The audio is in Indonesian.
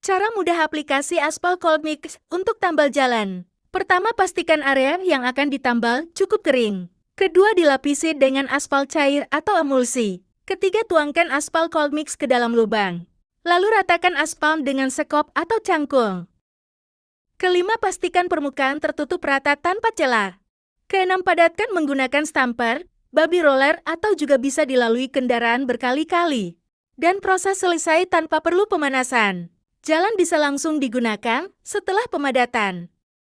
Cara mudah aplikasi aspal cold mix untuk tambal jalan. Pertama, pastikan area yang akan ditambal cukup kering. Kedua, dilapisi dengan aspal cair atau emulsi. Ketiga, tuangkan aspal cold mix ke dalam lubang. Lalu ratakan aspal dengan sekop atau cangkul. Kelima, pastikan permukaan tertutup rata tanpa celah. Keenam, padatkan menggunakan stamper, baby roller, atau juga bisa dilalui kendaraan berkali-kali. Dan proses selesai tanpa perlu pemanasan. Jalan bisa langsung digunakan setelah pemadatan.